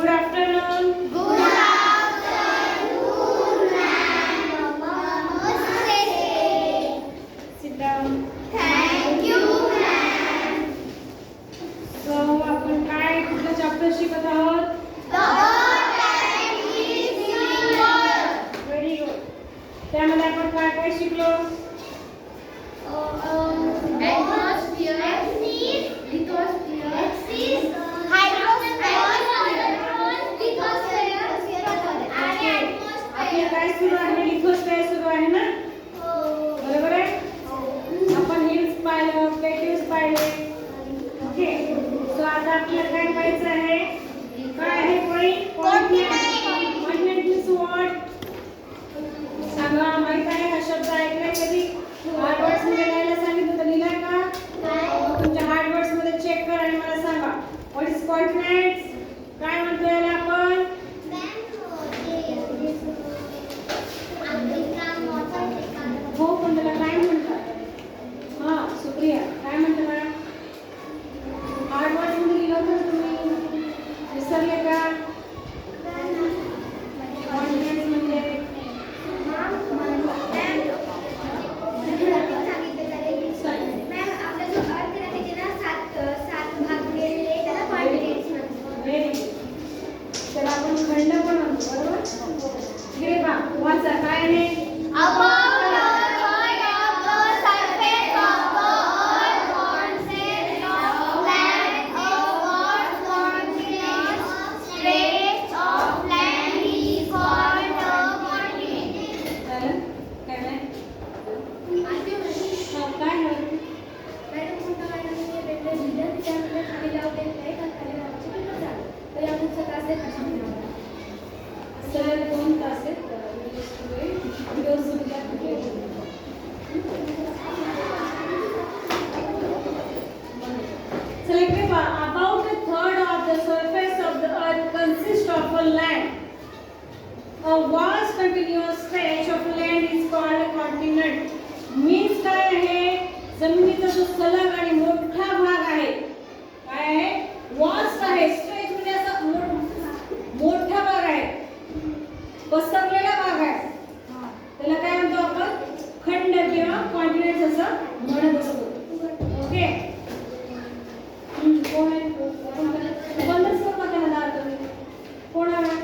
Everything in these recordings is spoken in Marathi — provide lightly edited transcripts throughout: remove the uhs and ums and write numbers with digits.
Good afternoon. Good afternoon, ma'am. Namaste. Sit down. Thank you, ma'am. So आपण काय कुठलं चॅप्टर शिकत आहोत? The earth and its universe. Very good. त्यामध्ये आपण काय काय शिकलो? Atmosphere, lithosphere, hydrosphere, आपलं काय सुरू आहे? लिथोस्फिअर सुरू आहे ना? बरोबर आहे? आपण हिल्स पाहिलं, प्लेट्यूज पाहिले. ओके. सो आता आपल्याला काय पाहायचं आहे? काय आहे पॉइंट? Continent means what? सांगा, माहित आहे हा शब्द ऐकलाय कधी? हार्ड वर्ड्स मध्ये लिहायला सांगितलं तर लिहिलाय का? तुमच्या हार्ड वर्ड्स मध्ये चेक करा आणि मला सांगा. What is continents? काय म्हणतो याला आपण? हो, पण त्याला काय म्हणतात? हा, सुप्रिया, काय म्हणतात मॅडम? हार्ड वर्ड्स मध्ये लिहिलं होतं तुम्ही? विसरले का? कॉन्टिनेंट्स म्हणजे व्हेरी गुड. त्याला आपण खंड पण म्हणतो, बरोबर? इकडे पहा, वाचा काय आहे? Above the third of the surface of the earth consists of land, of God's continents. Stretch of land is called a continent. झालं? काय नाही? हा, काय झालं? सलग 2 तास आहेत. व्हिडिओ सुद्धा चला इकडे पहा. About a third of the surface of the earth consists of a land. A vast continuous stretch of land is called a continent. Means काय आहे? जमिनीचा जो सलग आणि मोठा भाग आहे. काय आहे? वास्ट आहे. स्ट्रेच म्हणजे असा मोठा भाग आहे. पसरलेला भाग आहे. त्याला काय म्हणतो आपण? खंड किंवा कॉन्टिनेंट्स असं म्हणत असतो. ओके. कोण आहे? बंदच करू नका ना दार तुम्ही. कोण आहे?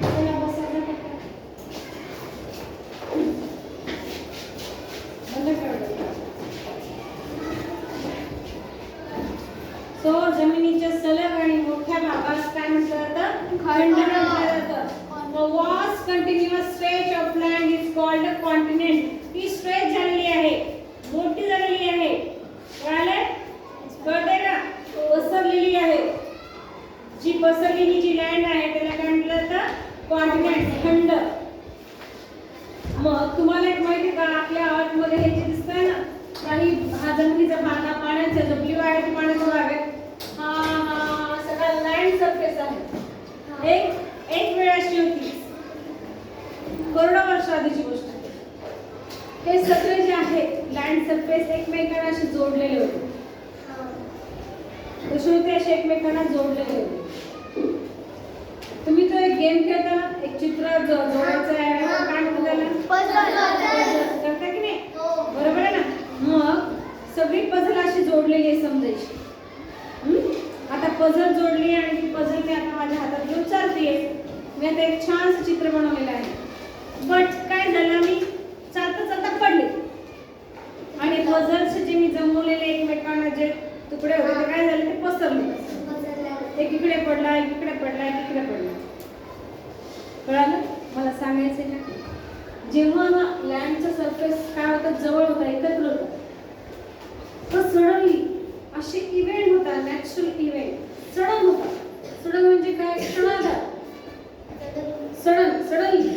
त्याला बसायला टाका. बंद करा. सो जमिनीच्या सलग आणि मोठ्या भागास काय म्हटलं जातं? खंड म्हटलं जातं. A vast continuous stretch of land is called a continent. He stretch झालेली आहे, मोठी झालेली आहे. कळालं? कळतंय का? पसरलेली आहे. जी पसरलेली जी लँड आहे त्याला काय म्हटलं जातं? कॉन्टिनेंट, खंड. मग तुम्हाला एक माहिती का? आपल्या अर्थ मध्ये हे जे दिसतंय ना, काही हा जमिनीचा भाग, हा पाण्याचा जो ब्ल्यू आहे तो पाण्याचा भाग आहे. हा सगळा लँड सरफेस आहे. एक वेळ अशी होती, करोडो वर्ष आधीची गोष्ट आहे. हे सगळे जे आहेत लँड सरफेस एकमेकांना असे जोडलेले होते. कसे होते? असे एकमेकांना जोडलेले होते. तुम्ही तो एक गेम खेळता ना, एक चित्र जोडायचं आहे, काय म्हणतात त्याला? करता की नाही? बरोबर आहे ना? मग सगळी पझल अशी जोडलेली आहे समजायची. आता पझल जोडली आणि ती पझल मी आता माझ्या हातात घेऊन चालतेय. मी आता एक छानसं चित्र बनवलेलं आहे. बट काय झालं, मी चालता चालता पडले आणि पझल्स जे मी जमवलेले एकमेकांना जे तुकडे होते ते काय झाले? ते पसरले. एक इकडे पडला, एक इकडे पडला, एक इकडे पडला. कळालं? मला सांगायचं ना, जेव्हा लँडचा सरफेस काय होतं? जवळ होता, एकत्र होता, तर सडनली असे इव्हेंट होता, नॅचरल इव्हेंट सडन होता. सडन म्हणजे काय? क्षणार्धात, सडनली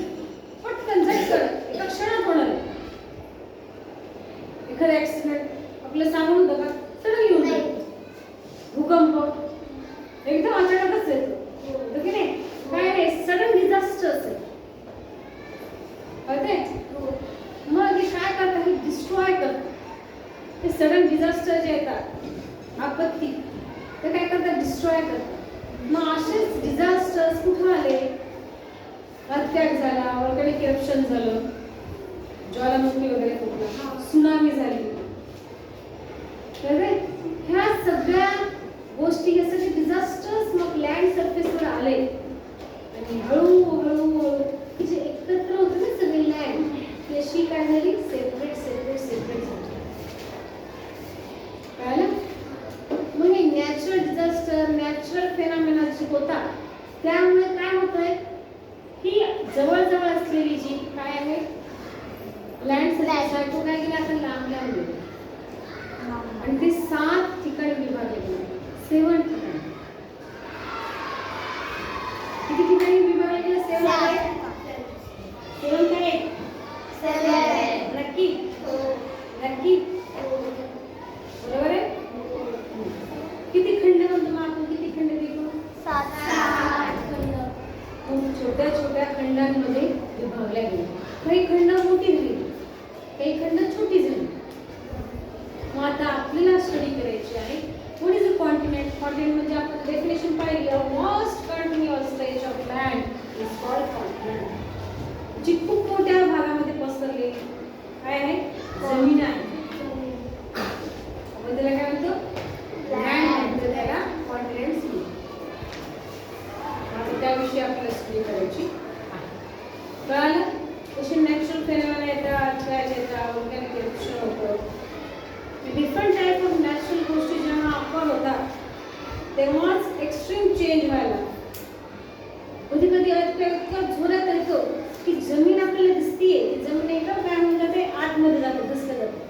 पटकन झटकन एका क्षणात होणार. एखादा ऍक्सिडेंट आपलं सांगून होतं का? सडनली होणार. भूकंप एकदम अचानकच येतो, होतं की नाही? काय आहे? सडन डिझास्टर असेल. कळतंय? मग हे काय करतात? हे डिस्ट्रॉय करतात. ते सडन डिझास्टर जे येतात, आपत्ती, ते काय करतात? डिस्ट्रॉय करतात. मग असेच डिझास्टर्स कुठे आले? अटॅक झाला, व्हॉल्कॅनिक इरप्शन झालं, ज्वालामुखी वगैरे फुटला, सुनामी झाली. कळतंय? ह्या सगळ्या गोष्टी, हे सगळे डिझास्टर्स मग लँड सरफेसवर आले आणि हळूहळू जे एकत्र होते ना सगळे लँड, ती अशी काय झाली? सेपरेट सेपरेट सेपरेट झाली. कळलं? मग हे नॅचरल डिझास्टर, नॅचरल फेनॉमेना जे होतात, त्यामुळे काय होतंय? ही जवळजवळ असलेली जी काय आहे लँड सरफेस, तो काय केला आता लांब लांब गेला आणि ते 7 ठिकाणी विभागले गेले. 7 ठिकाणी. किती ठिकाणी विभागले गेले? 7 काय? 7. नक्की? नक्की? बरोबर आहे? किती खंड म्हणतो मग आपण? किती खंड देखू? 7 खंड. खूप छोट्या छोट्या खंडांमध्ये विभागल्या गेल्या. काही खंड मोठी झाली, काही खंड छोटी झाली. मग आता आपल्याला स्टडी करायची आहे what is a continent. Continent म्हणजे आपण डेफिनेशन पाहिली, a vast continuous stretch of land is called continent. जी खूप मोठ्या भागामध्ये पसरलेली काय आहे? जमीन आहे. आपण त्याला काय म्हणतो? लँड म्हणतो, त्याला कॉन्टिनेंट्स म्हणतो. आता त्याविषयी आपल्याला स्टडी करायची आहे. कळालं? कसे नॅचरल फेनॉमेना येतात, काय येतात, व्हॉल्कॅनिक इरप्शन होतं. डिफरंट टाइप ऑफ नॅचरल गोष्टी जेव्हा आपण होतात तेव्हाच एक्स्ट्रीम चेंज व्हायला. कधी कधी इतका जोरात येतो की जमीन आपल्याला दिसतीये, ती जमीन एकदम काय होऊन जाते, आतमध्ये जाते, घसलं जाते.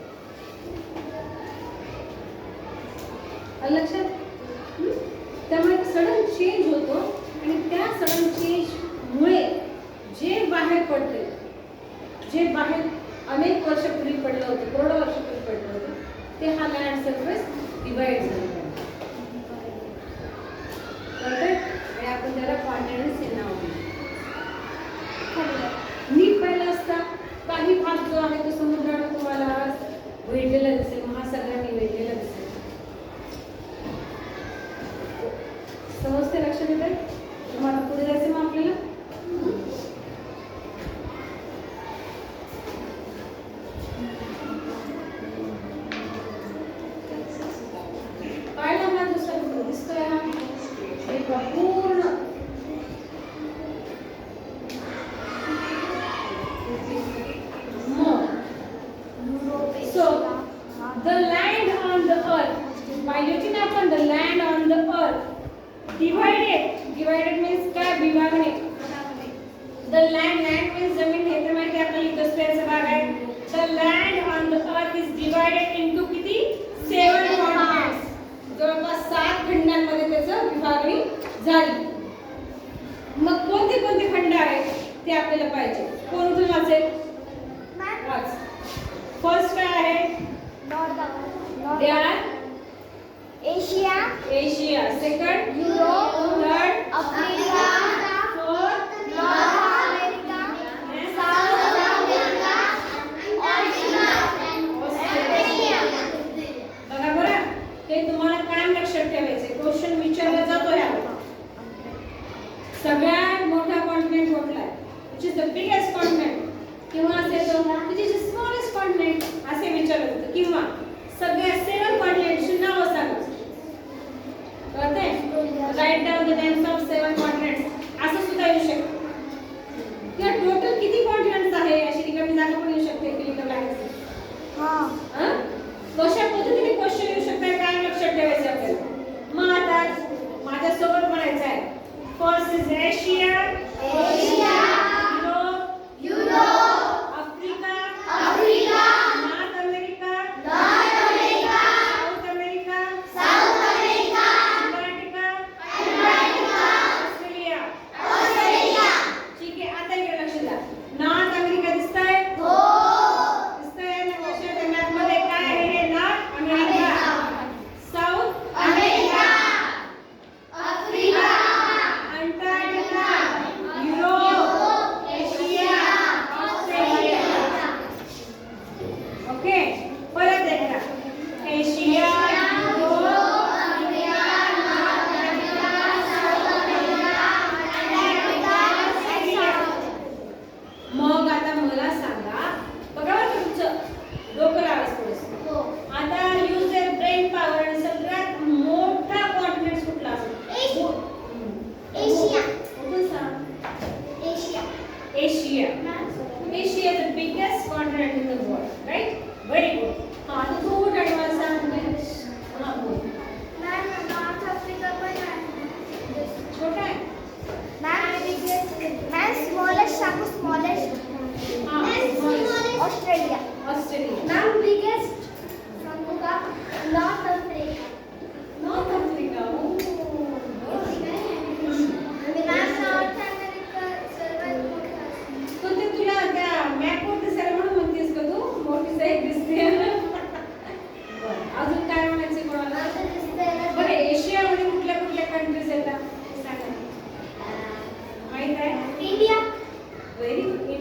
लक्षात? त्यामुळे सडन चेंज होतो आणि त्या सडन चेंज मुळे जे बाहेर पडते, जे बाहेर अनेक वर्षापूर्वी पडलं होतं, करोडो वर्षापूर्वी पडलं होतं, ते हा लँड सरफेस डिवाइड झाला आहे. आणि आपण त्याला कॉन्टिनेंट्स हे नाव दिलं. नीट पाहिलं असता काही भाग जो आहे तो समुद्राने तुम्हाला वेढलेला दिसेल, महासागराने वेढलेला दिसेल. समजते? लक्षात येते? तुम्हाला पुढे जायचं मग आपल्याला. पूर्ण so the land on the earth, by looking upon the land on the earth divided means काय? विभागणे. the land means जमीन, हे तर माहिती आपल्याला इथं स्पेअरचा भाग आहे. the land on the earth is divided into किती? 7 continents. जवळपास 7 खंडांमध्ये त्याचं विभागणी झाली. मग कोणते कोणते खंड आहेत ते आपल्याला पाहिजे. कोण उठून वाचेल? वाच. फर्स्ट काय आहे? They are Asia. Second, Europe. Third, Africa. Fourth, North America. South America. Australia. बघा बरं, हे तुम्हाला काय लक्षात ठेवायचे, क्वेश्चन विचारला जातो यावर. सगळ्यात मोठा कॉन्टिनेंट कुठला आहे? which is the biggest continent, किंवा असेल तो which is the smallest continent असे विचारलं जातं, किंवा सगळ्या 7 कॉन्टिनेंटची नावं सांगा. कळतंय? Write down the names of 7 continents असं सुद्धा येऊ शकतं. किंवा टोटल किती कॉन्टिनेंट्स आहे अशी रिकामी जागा पण येऊ शकते. क्लिक करायचं. कशा पद्धतीने क्वेश्चन येऊ शकतात काय लक्षात ठेवायचं आपल्याला. मग आता माझ्यासोबत म्हणायचं आहे. First is Asia, Europe, Africa, north America, south America, Antarctica,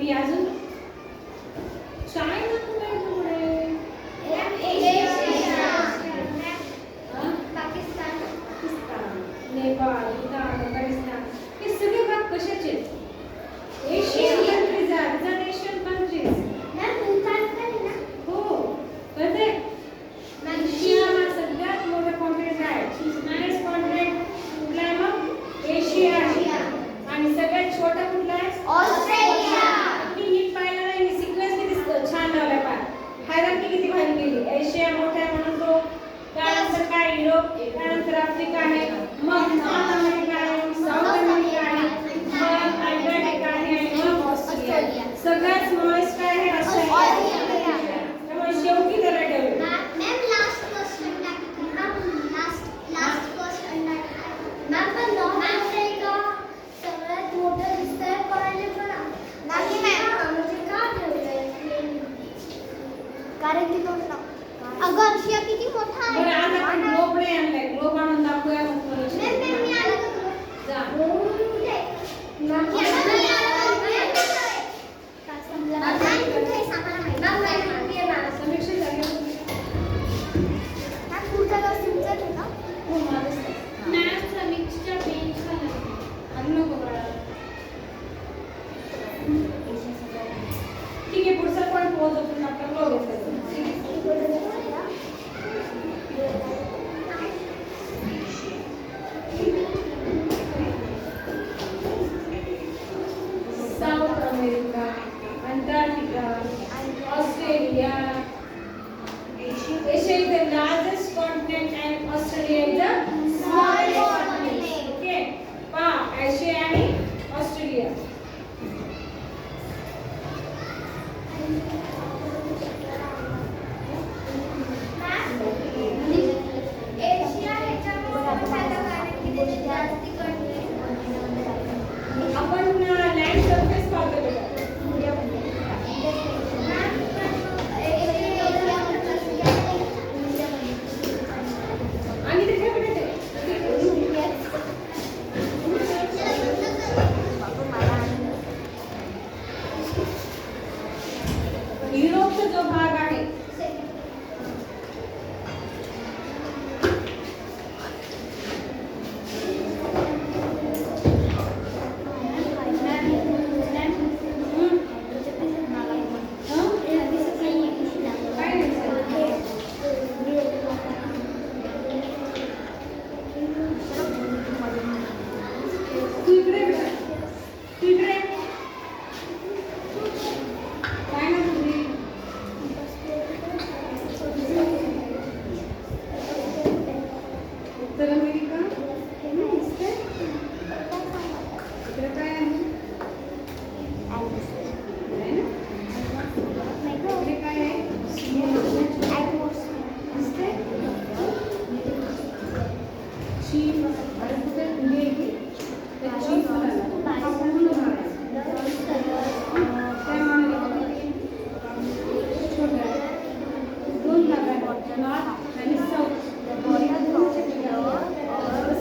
ठीक आहे अजून चायना कुठे आहे पुढे पाकिस्तान नेपाळ भूतान अफगाणिस्तान हे सगळे भाग कशाचे एशियन कंट्रीज आहेत रिझर्व एशियन कंट्रीज हो कळते एशिया हा सगळ्यात मोठा कॉन्टिनेंट आहे स्मॉलेस्ट कॉन्टिनेंट कुठला आहे मग एशिया आहे आणि सगळ्यात छोटा कुठला आहे ऑस्ट्रेलिया मी नीट पाहिलं नाही सिक्वेन्स किती छान लावलाय पाय हायरार्की किती भारी केली एशिया मोठा आहे म्हणून तो त्यानंतर काय युरोप त्यानंतर आफ्रिका आहे मग नॉर्थ अमेरिका आहे साऊथ अमेरिका आहे मग अंटार्क्टिका आहे आणि मग ऑस्ट्रेलिया सगळ्यात स्मॉलेस्ट काय आहे ऑस्ट्रेलिया त्यामुळे शेवटी त्याला ठेवलं ma'am last question last question ma'am पण नॉर्थ अमेरिका सगळ्यात मोठं दिसतंय पण नाही मॅम म्हणजे का ठेवलंय कारण की तो अगं आशिया किती मोठा आहे बरं आज आपण ग्लोब नाही आणलाय ग्लोब आणून दाखवूया मग मॅम मी आलं का जा समीक्षा झाली हो माझं अजून नको बाळा ठीक आहे पुढचा पण पोहोच आपण globe south America Antarctica Australia Asia is the largest continent and Australia is the smallest continent. Okay. पहा एशिया आणि ऑस्ट्रेलिया आपण लँड सरफेस पाहतो बेटा आणि ते काय बेटा युरोपचा जो भाग आहे उत्तर अमेरिका इकडे काय आहे नाही ना? इकडे काय आहे दिसते चीन आणि कुठे इंडिया येते तर चीन म्हणाला हा पूर्ण भाग आहे त्यामुळे छोटा आहे दोन भाग आहेत नॉर्थ आणि साऊथ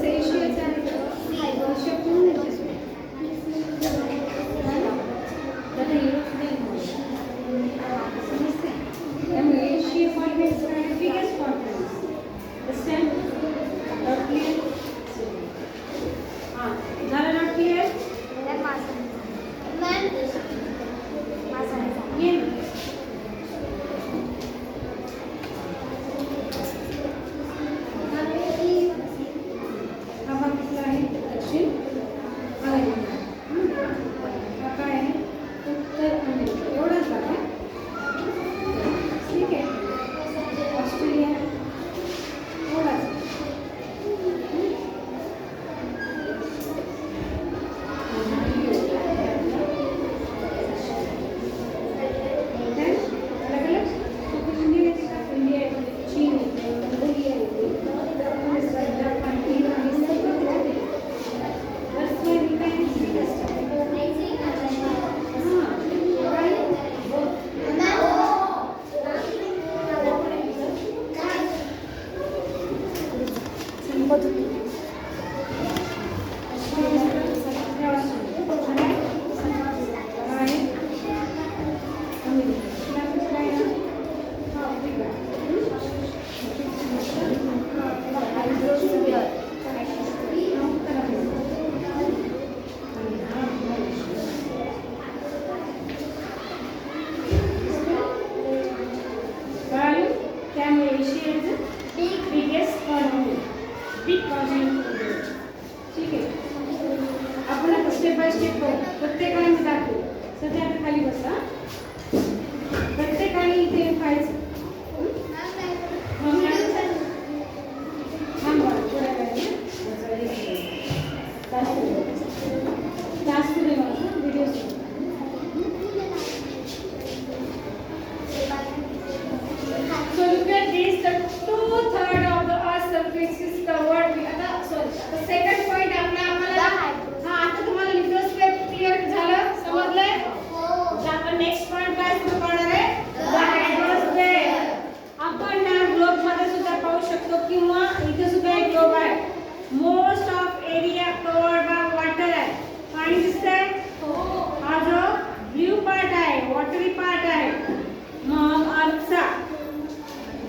एशियाचा आहे एशिया पूर्ण त्याला युरोप नाही समजते त्यामुळे एशिया कॉन्टिनेंट आहे बिगेस्ट कॉन्टिनेंट क्लिअर हां झालं ना क्लिअर ये हा भाग कुठला आहे दक्षिण अमेरिका हा काय आहे उत्तर अमेरिका एवढाच भाग आहे ठीक आहे ऑस्ट्रेलिया एवढाच आहे Asia is the biggest continent. Big continent. ठीक आहे. आपण स्टेप बाय स्टेप करू. प्रत्येकाने मी दाखवू. सध्या आता खाली बसा. प्रत्येकाने इथे पाहायचं. So look at this, the 2/3 of the earth's surface is covered with the second point आम्हाला आता तुम्हाला लिथोस्फिअर क्लिअर झालं समजलंय तर आपण नेक्स्ट पॉइंट काय सुरू करणार आहे द हायड्रोस्फिअर आपण ना ग्लोब मध्ये सुद्धा पाहू शकतो किंवा इथे सुद्धा एक ग्लोब आहे most of area covered by water आहे पाणी दिसतंय हा जो ब्ल्यू पार्ट आहे वॉटरी पार्ट आहे मग अर्थचा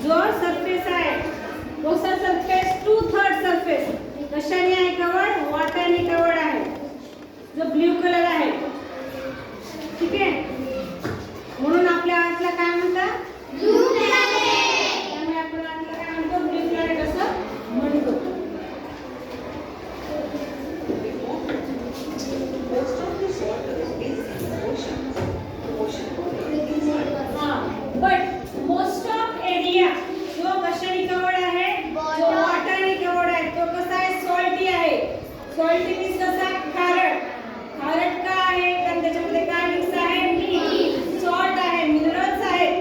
जो सरफेस आहे कोसा सरफेस 2/3 सरफेस कशाने आहे कव्हर्ड वॉटरने कव्हर्ड आहे जो ब्ल्यू कलर आहे ठीक आहे म्हणून आपल्या अर्थला काय म्हणतात ब्ल्यू प्लॅनेट त्यामुळे आपण अर्थला काय म्हणतो ब्ल्यू प्लॅनेट असं म्हणतो बट मोस्ट ऑफ एरिया जो कशाने कव्हर्ड आहे जो वॉटरने कव्हर्ड आहे तो कसा आहे सॉल्टी आहे सॉल्टी मीन्स कसा खारट खारट का आहे कारण त्याच्यामध्ये काय मिक्स आहे मीठ सॉल्ट आहे मिनरल्स आहेत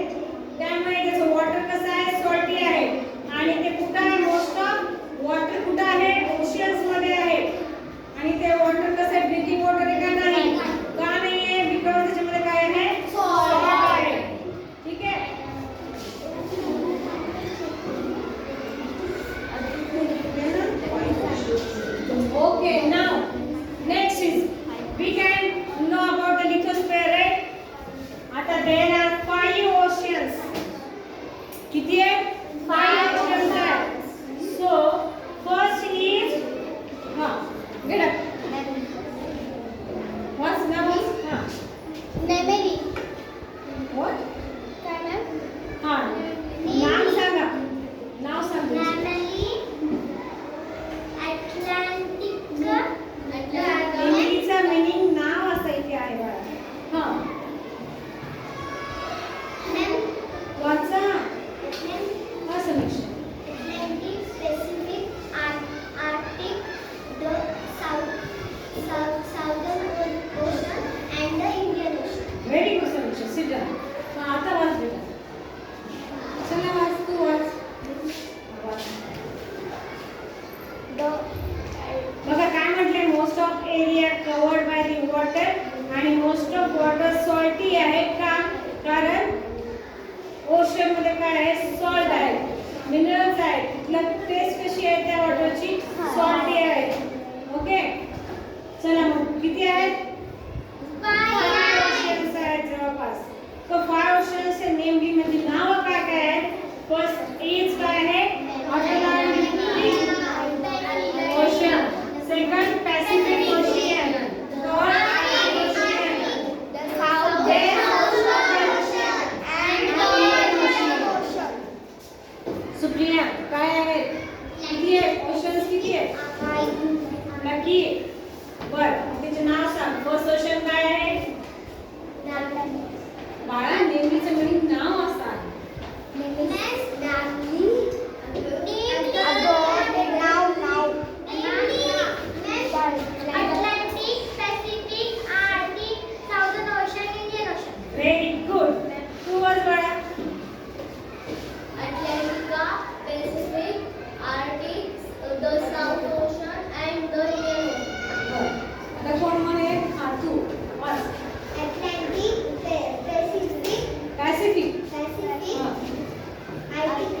त्यामुळे त्याचं वॉटर कसं आहे सॉल्टी आहे आणि ते कुठं आहे मोस्ट ऑफ वॉटर कुठं आहे ओशियन्स मध्ये आहे आणि ते वॉटर कसं आहे ड्रिंकिंग वॉटर आहे का नाही का नाही आहे बिकॉज त्याच्यामध्ये काय आहे सॉल्ट आहे ठीक आहे Okay, now next is we can know about the lithosphere, right? आता there are 5 oceans. किती आहे? 5 oceans आहेत. So first is get up. What's now? Nemeri. What? काय मॅम? नाम सांगा. नाव सांगा. Nemeri. नेमरीचा मीनिंग नाव असं इथे आहे बाळा वाचा हा समीक्षा Atlantic, Pacific, Arctic, the Southern Ocean and the Indian Ocean. Very good Samiksha sit down आता वाच बेटा चला वाच तू वाच बघा काय म्हटले most of area covered by the water आणि मोस्ट ऑफ वॉटर सॉल्टी आहे का कारण ओशन मध्ये काय आहे सॉल्ट आहे मिनरल्स आहेत तिथलं टेस्ट कशी आहे त्या वॉटरची सॉल्टी आहे ओके चला मग किती आहेत 5 ओशन्स आहेत जवळपास तो 5 ओशन्स चे नेमली म्हणजे नाव काय काय आहेत फर्स्ट इज काय आहे Atlantic ocean Second, Pacific Ocean. Third, Atlantic Ocean. Then, Southern Ocean and the Indian Ocean. Supriya, काय आहे? किती आहे? Oceans किती आहे? नक्की. बर, त्याचे नाव सांग. First ocean काय आहे? बाळा, नेहमीचं मीनिंग नाव असं आहे. Atlantic, Pacific, Arctic, Southern Ocean, Indian Ocean. Very good. Who was बाळा? Atlantica, Pacific, Arctic, the South Ocean and the Indian Ocean. आता कोण म्हणेल? हा तू. वाच. Atlantic, Pacific, Pacific. Arctic,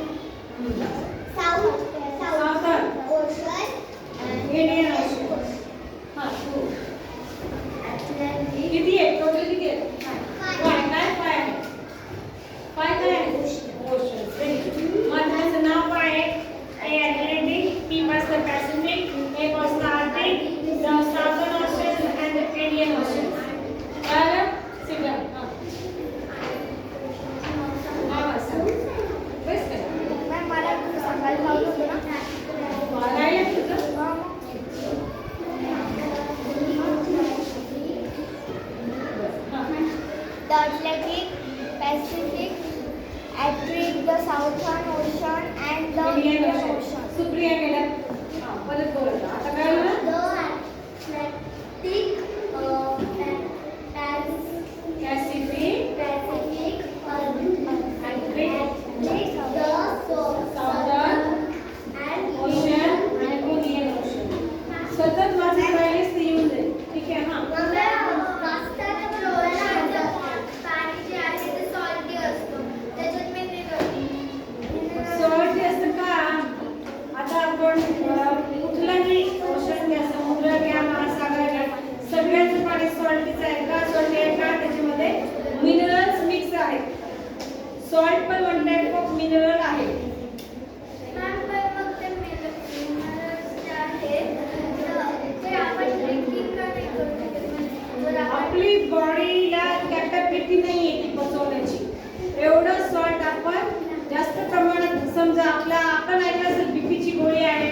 आपण ऐकलं असेल बीपीची गोळी आहे.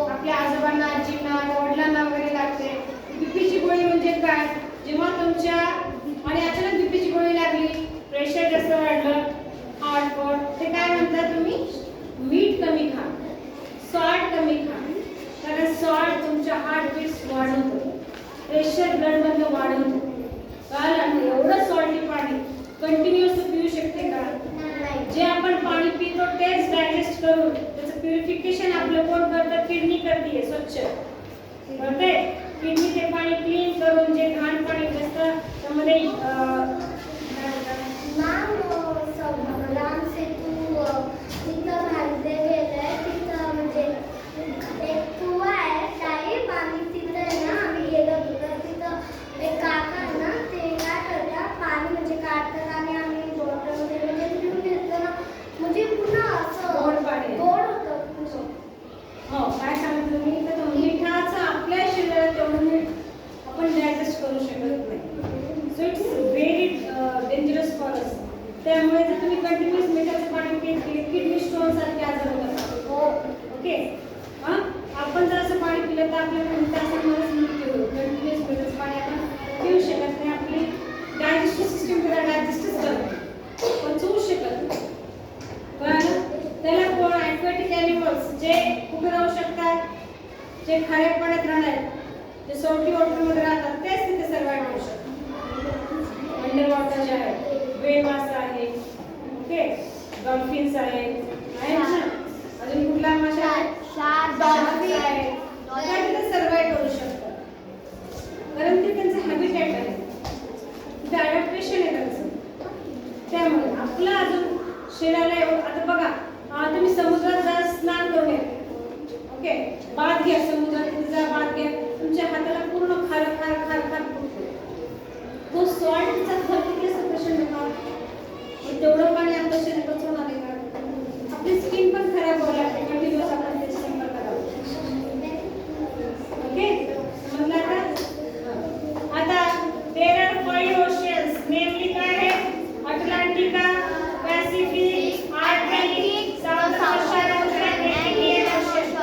आपल्या आजोबांना, आजींना, वडिलांना वगैरे लागते. बीपीची गोळी म्हणजे काय? जेव्हा तुमच्या आणि अचानक बीपीची गोळी लागली, प्रेशर जास्त वाढलं, हार्टबॉट, ते काय म्हणतात तुम्ही? मीठ कमी खा, सॉल्ट कमी खा. कारण सॉल्ट तुमच्या हार्टबीट्स वाढवतो, प्रेशर ब्लड मधलं वाढवतो. कळलं? एवढं सॉल्टी पाणी कंटिन्युअस पिऊ शकते का? जे आपण पाणी पितो तेच डायजेस्ट करून त्याचं प्युरिफिकेशन आपलं कोण करतं? किडनी करते स्वच्छ. कळते? किडनी ते पाणी क्लीन करून जे घाण पाणी असतं त्यामध्ये संग्राम सेतू तिथं बांधले गेलंय. तिथं म्हणजे एक कुवा आहे टाईप आणि तिथं आहे ना आम्ही गेलो होतो. तिथं एक काका आहे ना ते काय करतात पाणी म्हणजे काढतात आणि आम्ही बॉटलमध्ये म्हणजे पिऊन घेतो ना म्हणजे पुन्हा असं गोड पाणी गोड होतं. हो, काय सांगितलं मी? तर मिठाचं आपल्या शरीरात तेवढं मीठ आपण डायजेस्ट करू शकत नाही. So it's very dangerous for us. त्यामुळे जर तुम्ही कंटिन्युअस मिठाचं पाणी पित गेले किडनी स्टोन सारखे आजार होतात. ओके, आपण जर असं पाणी पिलं तर आपल्याला मिठासमोरच मृत्यू होईल. कंटिन्युअस मिठाचं पाणी आपण पिऊ शकत नाही. आपली डायजेस्टिव्ह सिस्टम त्याला डायजेस्टच करत नाही, पचवू शकत नाही. बरं, त्याला कोण ॲक्वेटिक ॲनिमल्स जे उभे राहू शकतात, जे खाऱ्या पाण्यात राहणार, जे सॉल्टी वॉटरमध्ये राहतात तेच तिथे सर्वाइव्ह करू शकतात. अंडर वॉटर जे आहे, वेल मासा आहे, ओके, डॉल्फिन्स आहेत ना, अजून कुठला मासा आहे? डॉल्फिन आहे. त्या तिथे सर्वाइव्ह करू शकतात कारण ते त्यांचं हॅबिटॅट आहे, तिथे अडॅप्टेशन आहे त्यांचं. त्यामुळे आपलं अजून शरीराला एवढं. आता बघा, तुम्ही समुद्रात जा, स्नान करून या, ओके, बाथ घ्या, समुद्रात जा, बाथ घ्या, तुमच्या हाताला पूर्ण खार खार खार खार फुटतो. तो सॉल्टचा थर किती असतो प्रचंड का? तेवढं पाणी आपलं शरीर पचवणार आहे का? आपली स्किन पण खराब व्हायला लागते कंटिन्युअस आपण त्याच्या संपर्कात आहोत. ओके, समजलं आता? आता देयर आर 5 ओशन्स, नेमली काय आहे? Atlantic, Pacific, Arctic, South Ocean आणि इंडियन ओशन.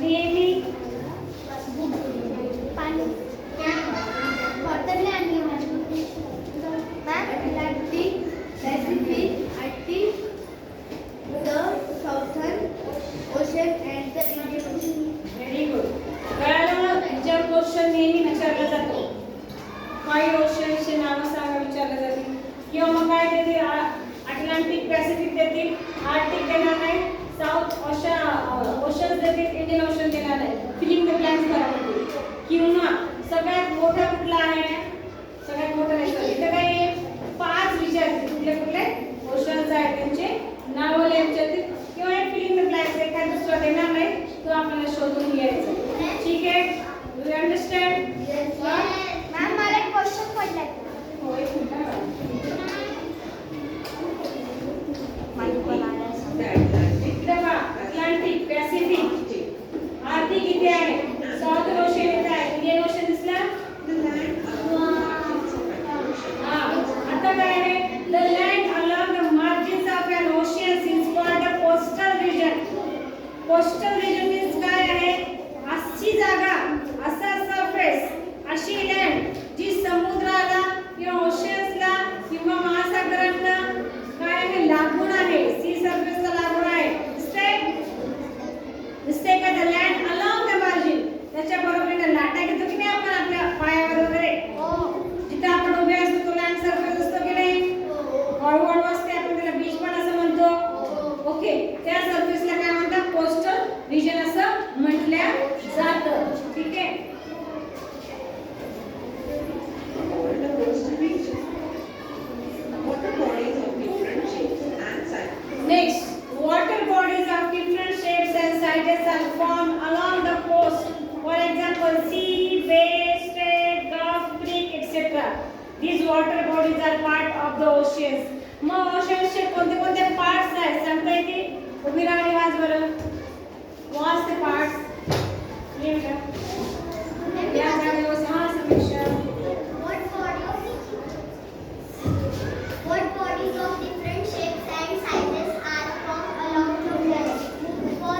नेहमी पाणी वॉटरलँड Atlantic, Pacific, Arctic, the Southern Ocean and the Indian Ocean. Very good. कळालं? याच्यावर क्वेश्चन नेहमी विचारला जातो. 5 ओशनचे नावं सांगा विचारले जातील किंवा मग काय देतील? अटलांटिक, पॅसिफिक देतील, आर्टिक देणार नाही, साऊथ ओशन देतील, इंडियन ओशन देणार नाही. फिलिंग द ब्लँक्स करा म्हणतील. किंवा सगळ्यात मोठा कुठला आहे? सगळ्यात मोठा नाही, इथं काय आहे? 5 विचारतील कुठले कुठले ओशन्स आहेत त्यांचे नावं लिहायचे किंवा फिलिंग द ब्लँक्स एखादा दुसरा देणार नाही, तो आपल्याला शोधून लिहायचा. ठीक आहे? Do you understand? मॅम मला एक क्वेश्चन पडलाय. हो, एक मिनिट. अटलांटिक, पॅसिफिक, आर्टिक इथे आहे, साऊथ ओशन इथे आहे, इंडियन ओशन दिसला? आता काय आहे? The land along the margins of an ocean is called the coastal region. Coastal region means काय आहे? अशी जागा, असा सरफेस, अशी लँड जी समुद्राला किंवा ओशन्सला किंवा महासागरांना काय आहे? लागून आहे, सी सरफेसला लागून आहे. दिसते का? The land along the margin. त्याच्या बरोबरीने लाटा घेतो की नाही आपण आपल्या पायावर वगैरे? जिथे आपण उभे असतो तो लँड सरफेस असतो की नाही? वाळू असते, आपण त्याला बीच पण असं म्हणतो. ओके, त्या सरफेसला काय म्हणतात? कोस्टल रिजन असं म्हटल्या जातं. ठीक आहे? Next, water bodies of different shapes and sizes are formed along the coast. For example, sea, bay, strait, gulf, creek, etc. These water bodies are part of the oceans. मग ओशन्सचे कोणते कोणते पार्ट्स आहेत सांगता येतील? उभी राहणी वाच बरं. वाच ते पार्ट्स. ये बेटा. या जागेवर हा समीक्षा. What bodies of different shapes and sizes are formed along the coast? For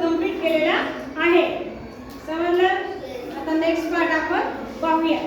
complete केलेला आहे. समजलं? आता नेक्स्ट पार्ट आपण पाहूया.